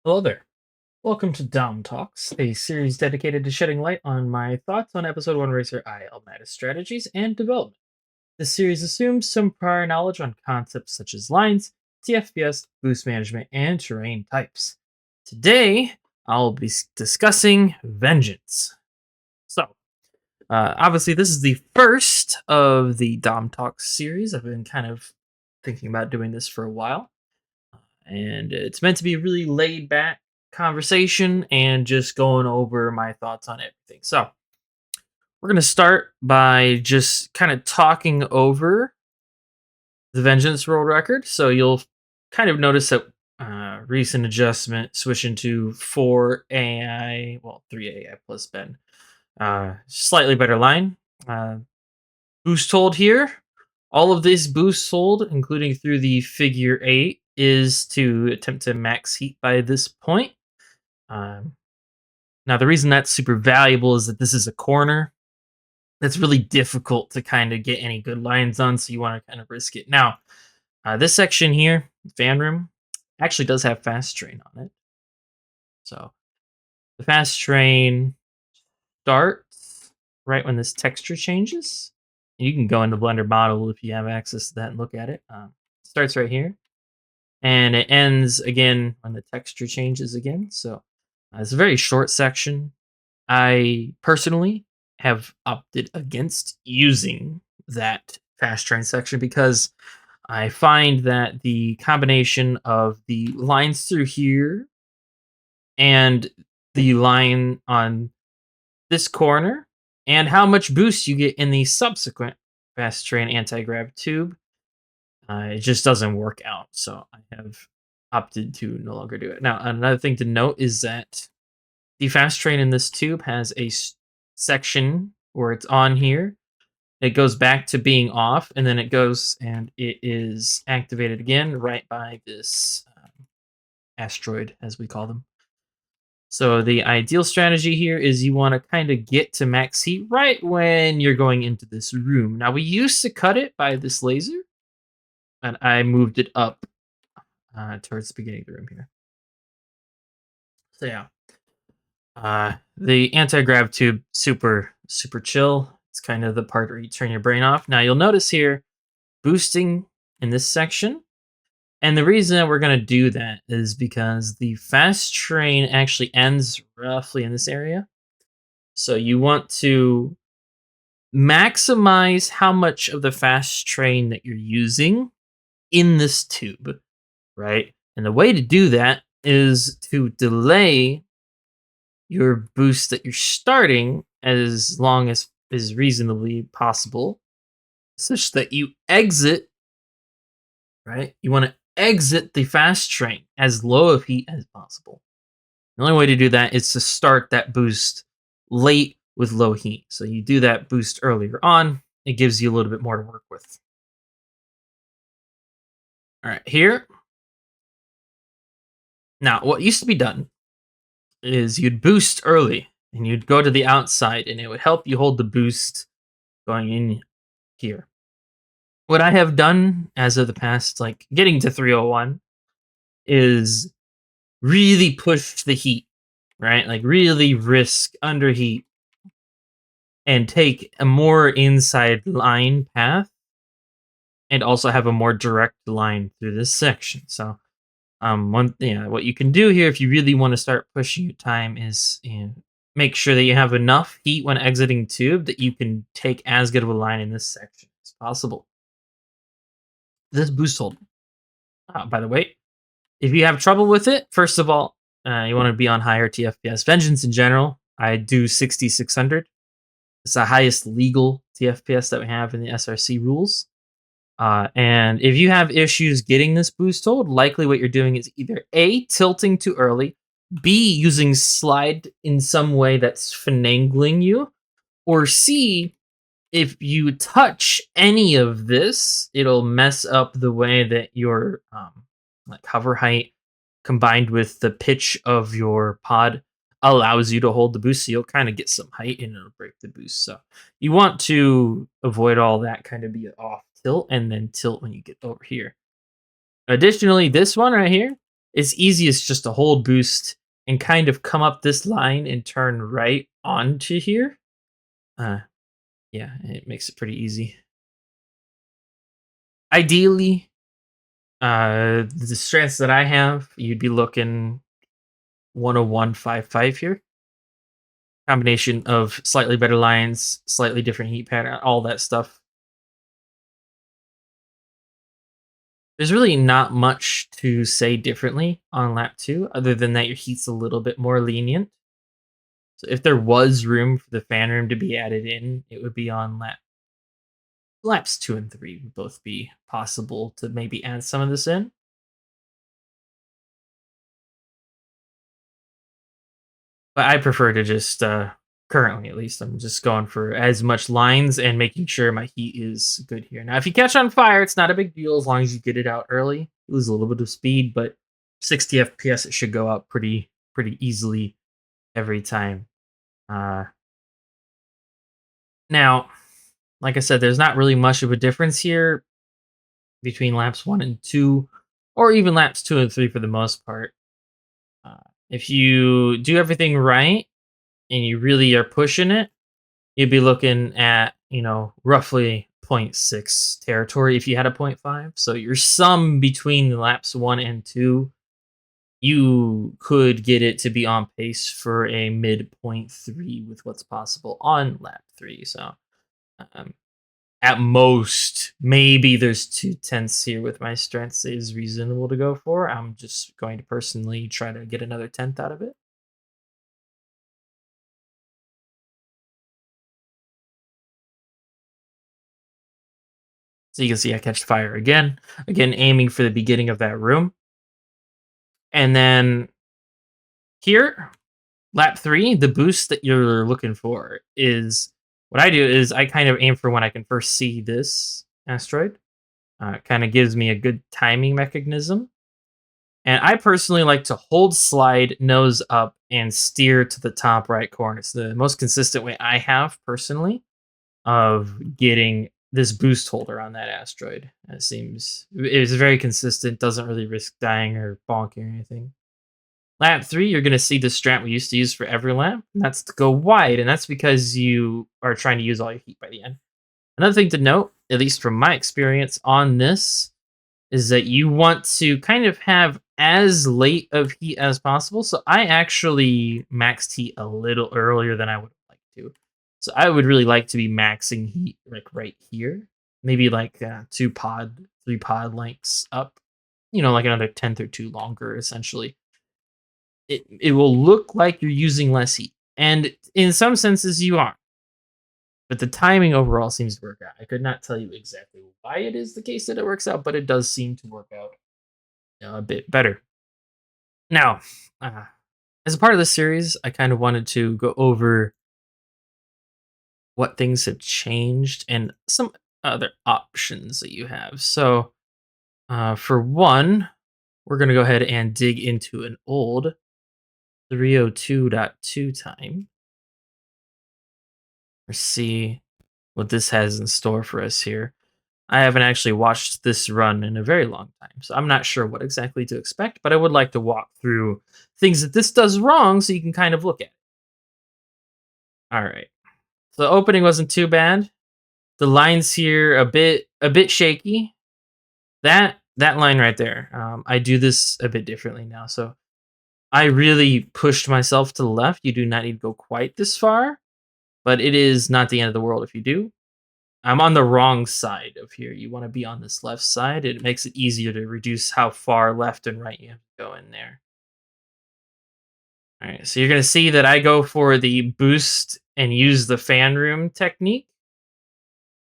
Hello there. Welcome to Dom Talks, a series dedicated to shedding light on my thoughts on Episode 1 Racer IL strategies and development. This series assumes some prior knowledge on concepts such as lines, tfps, boost management, and terrain types. Today, I'll be discussing Vengeance. Obviously, this is the first of the Dom Talks series. I've been kind of thinking about doing this for a while, and it's meant to be a really laid back conversation and just going over my thoughts on everything. So, we're going to start by just kind of talking over the Vengeance World Record. So, you'll kind of notice that recent adjustment switching to 4 AI, well, 3 AI plus Ben. Slightly better line. Uh, Boost hold here. All of this boost hold, including through the figure 8, is to attempt to max heat by this point. Um, Now, the reason that's super valuable is that this is a corner that's really difficult to kind of get any good lines on, so you want to kind of risk it. Now, this section here, fan room, actually does have fast train on it. So the fast train starts right when this texture changes. You can go into Blender model if you have access to that and look at it. Starts right here, and it ends again when the texture changes again. So it's a very short section. I personally have opted against using that fast train section because I find that the combination of the lines through here and the line on this corner and how much boost you get in the subsequent fast train anti-grav tube, it just doesn't work out. So I have opted to no longer do it. Now, another thing to note is that the fast train in this tube has a section where it's on here. It goes back to being off, and then it goes and it is activated again right by this asteroid, as we call them. So the ideal strategy here is you want to kind of get to max heat right when you're going into this room. Now, we used to cut it by this laser, and I moved it up towards the beginning of the room here. So yeah, the anti-grav tube, super chill. It's kind of the part where you turn your brain off. Now you'll notice here boosting in this section. And the reason that we're going to do that is because the fast train actually ends roughly in this area. So you want to maximize how much of the fast train that you're using in this tube, right? And the way to do that is to delay your boost that you're starting as long as is reasonably possible, such that you exit, right? You want to exit the fast train as low of heat as possible. The only way to do that is to start that boost late with low heat. So you do that boost earlier on, it gives you a little bit more to work with. All right, here. Now, what used to be done is you'd boost early and you'd go to the outside and it would help you hold the boost going in here. What I have done as of the past, like getting to 301, is really push the heat, right? Like really risk underheat and take a more inside line path and also have a more direct line through this section. So what you can do here if you really want to start pushing your time is make sure that you have enough heat when exiting tube that you can take as good of a line in this section as possible. This boost hold, by the way, if you have trouble with it, first of all, you want to be on higher TFPS. Vengeance in general, I do 6600. It's the highest legal TFPS that we have in the SRC rules. And if you have issues getting this boost hold, likely what you're doing is either A, tilting too early, B, using slide in some way that's finagling you, or C, if you touch any of this, it'll mess up the way that your like hover height combined with the pitch of your pod allows you to hold the boost. So you'll kind of get some height and it'll break the boost. So you want to avoid all that, kind of be off tilt and then tilt when you get over here. Additionally, this one right here, it's easiest just to hold boost and kind of come up this line and turn right onto here. Uh, yeah, it makes it pretty easy. Ideally, the strengths that I have, you'd be looking 101.55 here. Combination of slightly better lines, slightly different heat pattern, all that stuff. There's really not much to say differently on lap 2 other than that your heat's a little bit more lenient. So if there was room for the fan room to be added in, it would be on laps 2 and 3 would both be possible to maybe add some of this in. But I prefer to just currently at least I'm just going for as much lines and making sure my heat is good here. Now if you catch on fire, it's not a big deal as long as you get it out early. You lose a little bit of speed, but 60 FPS it should go out pretty easily every time. Uh Now, like I said, there's not really much of a difference here between laps 1 and 2 or even laps 2 and 3 for the most part. Uh, if you do everything right and you really are pushing it, you'd be looking at, roughly point 0.6 territory if you had a point 0.5. So your sum between the laps 1 and 2, you could get it to be on pace for a mid point 0.3 with what's possible on lap 3. So um, at most, maybe there's 2 tenths here with my strengths is reasonable to go for. I'm just going to personally try to get another tenth out of it. So you can see I catch fire again. Again, aiming for the beginning of that room. And then here, lap 3, the boost that you're looking for is what I do is I kind of aim for when I can first see this asteroid. It kind of gives me a good timing mechanism. And I personally like to hold slide nose up and steer to the top right corner. It's the most consistent way I have personally of getting this boost holder on that asteroid. It is very consistent, doesn't really risk dying or bonking or anything. Lap 3, you're going to see the strat we used to use for every lap. And that's to go wide, and that's because you are trying to use all your heat by the end. Another thing to note, at least from my experience on this, is that you want to kind of have as late of heat as possible. So I actually maxed heat a little earlier than I would like to. So I would really like to be maxing heat like right here, maybe like 3 pod lengths up. Like another tenth or two longer. Essentially, it will look like you're using less heat, and in some senses you are. But the timing overall seems to work out. I could not tell you exactly why it is the case that it works out, but it does seem to work out a bit better. Now, uh, as a part of this series, I kind of wanted to go over what things have changed and some other options that you have. So, for one, we're going to go ahead and dig into an old 302.2 time or see what this has in store for us here. I haven't actually watched this run in a very long time, so I'm not sure what exactly to expect, but I would like to walk through things that this does wrong so you can kind of look at it. All right. So the opening wasn't too bad. The lines here a bit shaky. That line right there. I do this a bit differently now. So I really pushed myself to the left. You do not need to go quite this far, but it is not the end of the world if you do. I'm on the wrong side of here. You want to be on this left side. It makes it easier to reduce how far left and right you have to go in there. All right, so you're going to see that I go for the boost and use the fan room technique.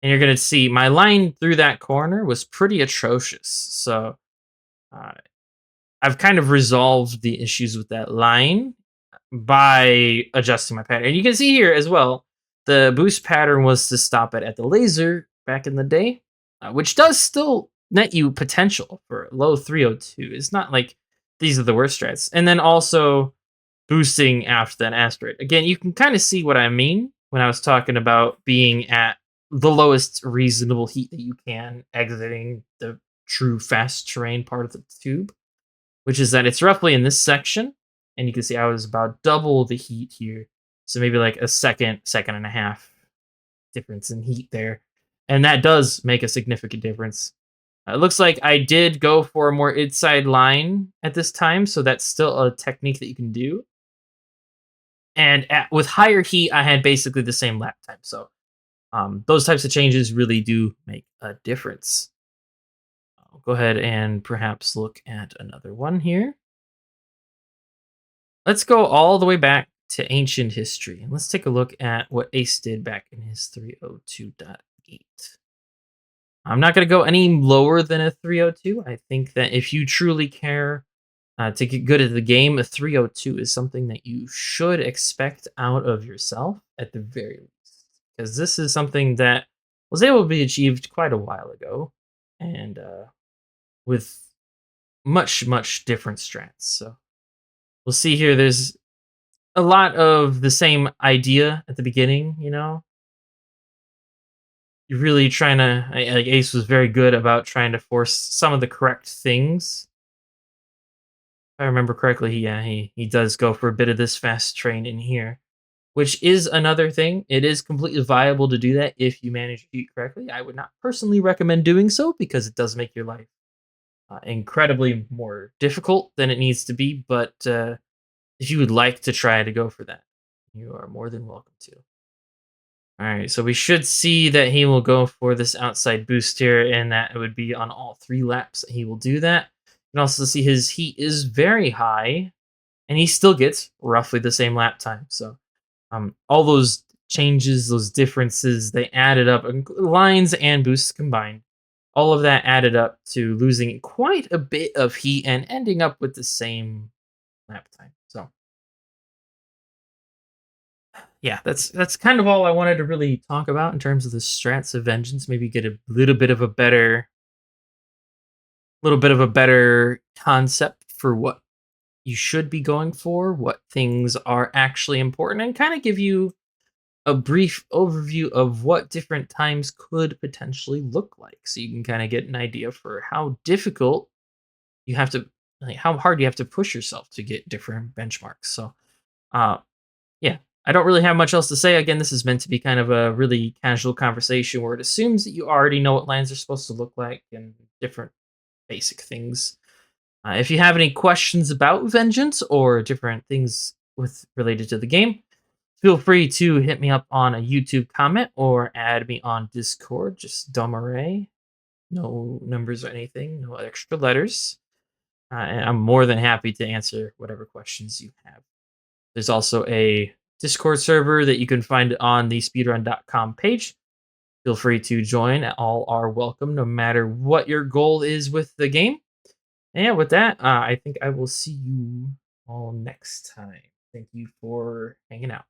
And you're going to see my line through that corner was pretty atrocious. So uh, I've kind of resolved the issues with that line by adjusting my pattern. And you can see here as well, the boost pattern was to stop it at the laser back in the day, which does still net you potential for low 302. It's not like these are the worst strats. And then also boosting after that asteroid. Again, you can kind of see what I mean when I was talking about being at the lowest reasonable heat that you can exiting the true fast terrain part of the tube which is that it's roughly in this section, and you can see I was about double the heat here. So maybe like a second, second and a half difference in heat there. And that does make a significant difference. It looks like I did go for a more inside line at this time, so that's still a technique that you can do. And with higher heat, I had basically the same lap time. So those types of changes really do make a difference. I'll go ahead and perhaps look at another one here. Let's go all the way back to ancient history. And let's take a look at what Ace did back in his 302.8. I'm not going to go any lower than a 302. I think that if you truly care to get good at the game, a 302 is something that you should expect out of yourself at the very least. Because this is something that was able to be achieved quite a while ago and with much, much different strats. So we'll see here. There's a lot of the same idea at the beginning, you know? You're really trying to, like Ace was very good about trying to force some of the correct things. If I remember correctly, he does go for a bit of this fast train in here, which is another thing. It is completely viable to do that if you manage to eat correctly. I would not personally recommend doing so because it does make your life incredibly more difficult than it needs to be. But if you would like to try to go for that, you are more than welcome to. All right, so we should see that he will go for this outside boost here, and that it would be on all 3 laps that he will do that. You can also see his heat is very high, and he still gets roughly the same lap time. So all those changes, those differences, they added up, lines and boosts combined. All of that added up to losing quite a bit of heat and ending up with the same lap time. So yeah, that's kind of all I wanted to really talk about in terms of the strats of vengeance. Maybe get a little bit of a better concept for what you should be going for, what things are actually important, and kind of give you a brief overview of what different times could potentially look like, so you can kind of get an idea for how difficult you have to, like, how hard you have to push yourself to get different benchmarks. So, uh, yeah, I don't really have much else to say. Again, this is meant to be kind of a really casual conversation where it assumes that you already know what lands are supposed to look like and different basic things. If you have any questions about Vengeance or different things with related to the game, feel free to hit me up on a YouTube comment or add me on Discord. Just dumb array, no numbers or anything, no extra letters. And I'm more than happy to answer whatever questions you have. There's also a Discord server that you can find on the speedrun.com page. Feel free to join. All are welcome, no matter what your goal is with the game. And yeah, with that, I think I will see you all next time. Thank you for hanging out.